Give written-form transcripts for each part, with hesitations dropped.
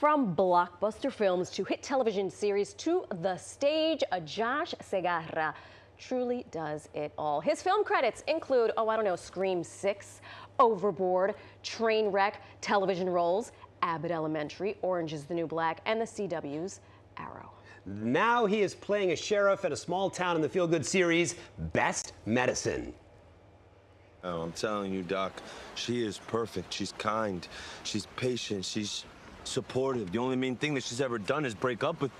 From blockbuster films to hit television series to the stage, Josh Segarra truly does it all. His film credits include, Scream 6, Overboard, Trainwreck, television roles, Abbott Elementary, Orange is the New Black, and the CW's Arrow. Now he is playing a sheriff at a small town in the feel-good series, Best Medicine. Oh, I'm telling you, Doc, she is perfect. She's kind. She's patient. She's supportive. The only mean thing that she's ever done is break up with...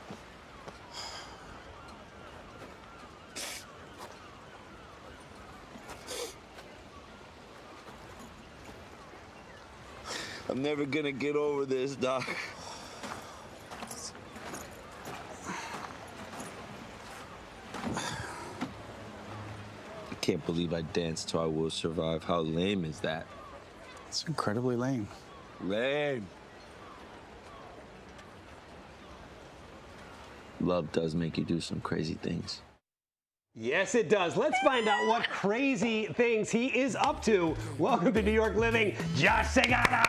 I'm never gonna get over this, Doc. I can't believe I danced to I Will Survive. How lame is that? It's incredibly lame. Lame. Love does make you do some crazy things. Yes, it does. Let's find out what crazy things he is up to. Welcome to New York Living, Josh Segarra.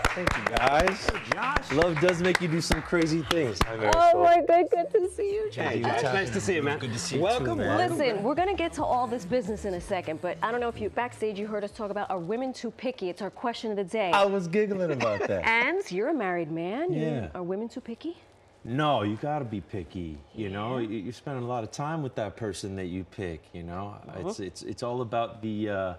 Thank you, guys. Hey, Josh. Love does make you do some crazy things. Oh my God, good to see you, Josh. Hey, Josh, nice to see you, man. Good to see you Welcome. too, man. Listen, we're going to get to all this business in a second, but I don't know if you, backstage, you heard us talk about, are women too picky? It's our question of the day. I was giggling about that. And you're a married man. Yeah. Are women too picky? No, you gotta be picky. You know, you're spending a lot of time with that person that you pick. You know, it's all about the.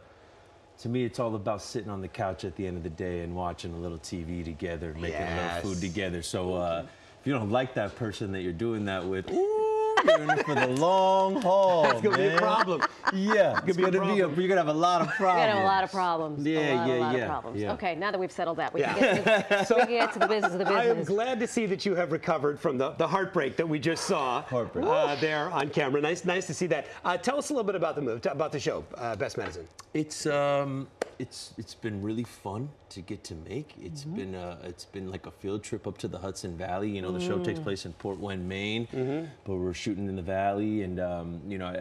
To me, it's all about sitting on the couch at the end of the day and watching a little TV together, making a little food together. So if you don't like that person that you're doing that with, you're in it for the long haul. That's gonna be a problem. Yeah, you're gonna have a lot of problems. We're going to have a lot of problems. Yeah, a lot of problems. yeah. Okay, now that we've settled that, we can get to the business of the business. I am glad to see that you have recovered from the heartbreak that we just saw there on camera. Nice to see that. Tell us a little bit about the move, about the show, Best Medicine. It's been really fun to get to make. It's been like a field trip up to the Hudson Valley. You know, the show takes place in Port Wayne, Maine, but we're shooting in the valley, and you know,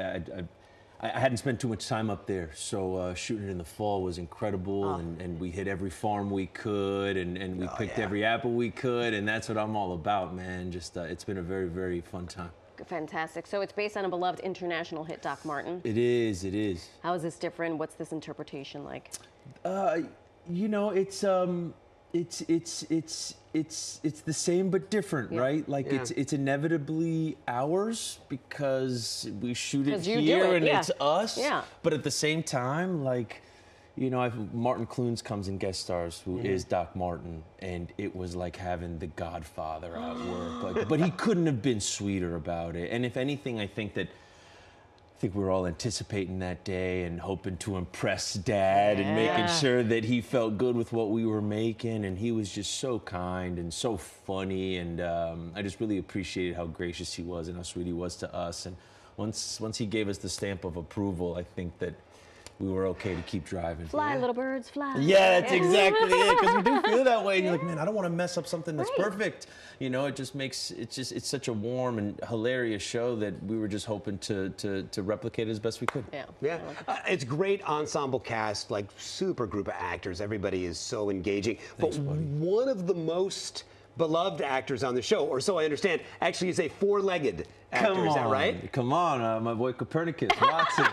I hadn't spent too much time up there, so shooting it in the fall was incredible, and we hit every farm we could, and we picked every apple we could, and that's what I'm all about, man. Just it's been a very, very fun time. Fantastic. So it's based on a beloved international hit, Doc Martin. It is. It is. How is this different? What's this interpretation like? You know, it's the same but different, right? Like it's inevitably ours because we shoot it here and it's us. Yeah. But at the same time, like, you know, Martin Clunes comes and guest stars, who is Doc Martin, and it was like having the Godfather at work. But he couldn't have been sweeter about it. And if anything, I think we're all anticipating that day and hoping to impress Dad and making sure that he felt good with what we were making. And he was just so kind and so funny. And I just really appreciated how gracious he was and how sweet he was to us. And once he gave us the stamp of approval, I think that we were okay to keep driving. Fly, little birds, fly. Yeah, that's exactly it. Because we do feel that way. And you're like, man, I don't want to mess up something that's perfect. You know, it's such a warm and hilarious show that we were just hoping to replicate as best we could. Yeah. It's great ensemble cast, like super group of actors. Everybody is so engaging. Thanks, but buddy. one of the most beloved actors on the show, or so I understand, actually is a four-legged actor. Is that right? Come on, my boy Copernicus, Watson.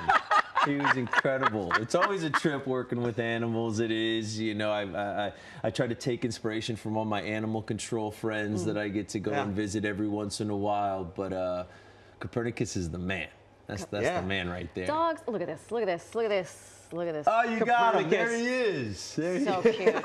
He was incredible. It's always a trip working with animals. It is, you know. I try to take inspiration from all my animal control friends that I get to go and visit every once in a while. But Copernicus is the man. That's the man right there. Dogs. Look at this. Look at this. Look at this. Look at this. Oh, you got him. There he is. So cute.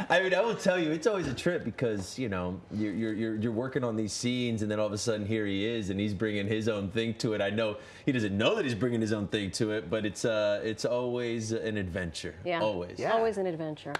I mean, I will tell you, it's always a trip because, you know, you're working on these scenes, and then all of a sudden here he is, and he's bringing his own thing to it. I know he doesn't know that he's bringing his own thing to it, but it's always an adventure. Yeah. Always. Yeah. Always an adventure.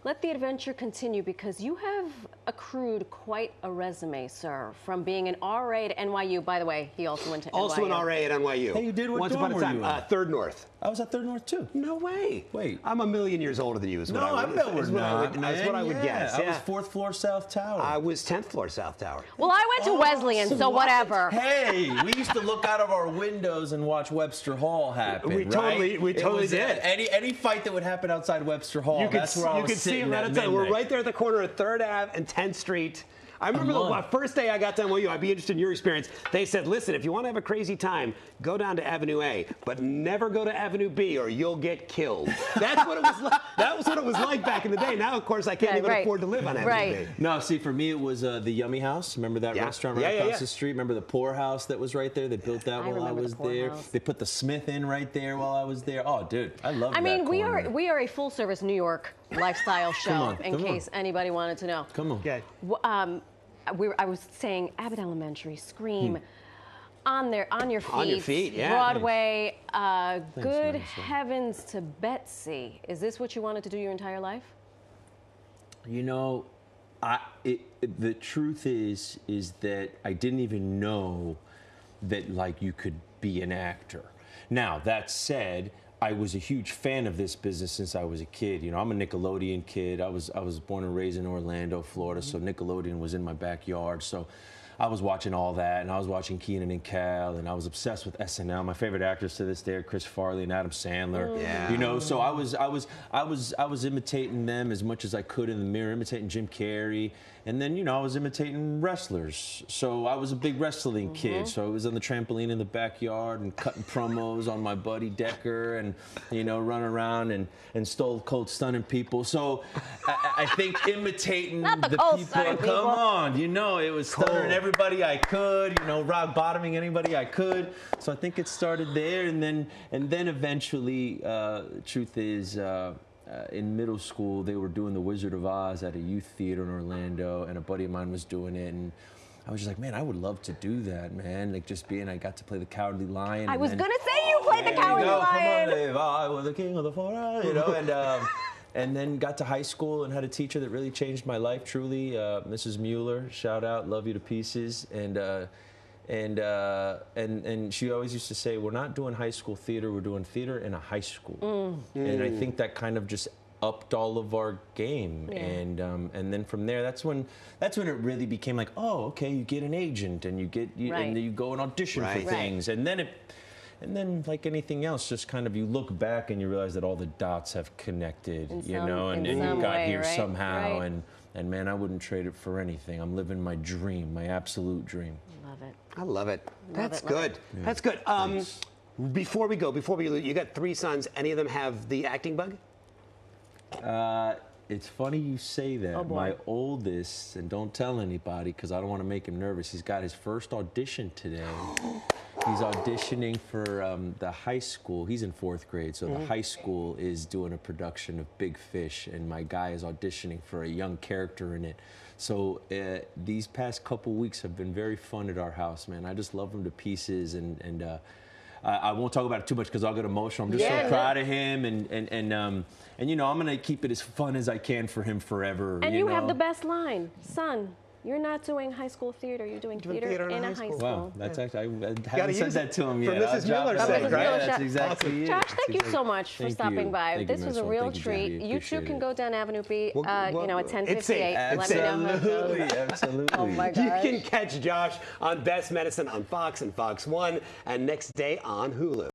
Let the adventure continue, because you have accrued quite a resume, sir, from being an RA at NYU. By the way, he also went to NYU. Also an RA at NYU. Hey, you did? What Once upon a time, Third North. I was at Third North too. No way. Wait. I'm a million years older than you. Is what No, I bet we're not. That's what I would guess. I was 4th floor South Tower. I was 10th floor South Tower. Well, I went to Wesleyan, so whatever. Hey, we used to look out of our windows and watch Webster Hall happen. We totally did. Any fight that would happen outside Webster Hall, that's where I was sitting. You could see it. We're right there at the corner of 3rd Ave and 10th Street. I remember the first day I got to NYU, I'd be interested in your experience. They said, listen, if you want to have a crazy time, go down to Avenue A, but never go to Avenue B or you'll get killed. That's what it was like. That was what it was like back in the day. Now, of course, I can't even afford to live on Avenue B. No, see, for me, it was the Yummy House. Remember that restaurant right across the street? Remember the Pour House that was right there? They built that while I was there. They put the Smith in right there while I was there. Oh, dude, I love that. I mean, we are a full-service New York lifestyle show, in case anybody wanted to know. Come on. Okay. I was saying Abbott Elementary, Scream, on your feet. On your feet, yeah. Broadway, good heavens to Betsy. Is this what you wanted to do your entire life? You know, the truth is that I didn't even know that like you could be an actor. Now, that said, I was a huge fan of this business since I was a kid. You know, I'm a Nickelodeon kid. I was born and raised in Orlando, Florida, so Nickelodeon was in my backyard. So I was watching all that, and I was watching Keenan and Kel, and I was obsessed with SNL. My favorite actors to this day are Chris Farley and Adam Sandler. Yeah. You know, so I was imitating them as much as I could in the mirror, imitating Jim Carrey. And then, you know, I was imitating wrestlers. So I was a big wrestling kid. So I was on the trampoline in the backyard and cutting promos on my buddy Decker and, you know, running around and Stone Cold stunning people. So I think imitating the people, come on, you know, it was stuttering everybody I could, you know, rock bottoming anybody I could. So I think it started there. And then eventually, truth is, in middle school, they were doing The Wizard of Oz at a youth theater in Orlando, and a buddy of mine was doing it, and I was just like, man, I would love to do that, man. Like, I got to play the Cowardly Lion. I was gonna say you played the Cowardly Lion. Come on, Dave, I was the king of the forest, you know, and then got to high school and had a teacher that really changed my life, truly, Mrs. Mueller, shout out, love you to pieces, and she always used to say, we're not doing high school theater, we're doing theater in a high school. And I think that kind of just upped all of our game. And then from there, that's when it really became like, oh, okay, you get an agent and and you go and audition for things. And then like anything else, just kind of you look back and you realize that all the dots have connected, and you got here somehow. And man, I wouldn't trade it for anything. I'm living my dream, my absolute dream. Love it. I love it. That's good. Yeah. That's good. Before we leave, you got 3 sons. Any of them have the acting bug? It's funny you say that. Oh, boy. My oldest, and don't tell anybody because I don't want to make him nervous, he's got his first audition today. He's auditioning for the high school. He's in 4th grade, so the high school is doing a production of Big Fish, and my guy is auditioning for a young character in it. So these past couple weeks have been very fun at our house, man. I just love him to pieces, and I won't talk about it too much because I'll get emotional. I'm just so proud of him, and you know, I'm gonna keep it as fun as I can for him forever. And you have the best line, son. You're not doing high school theater. You're doing theater in a high school. Wow, that's actually I haven't said that to him yet. For Mrs. Miller's sake, right? That's exactly it. Josh, thank you so much for stopping by. This was a real treat. You two can go down Avenue B, you know, at 10:58. It's safe. Let me know how it goes. Absolutely. Oh my gosh. You can catch Josh on Best Medicine on Fox and Fox 1, and next day on Hulu.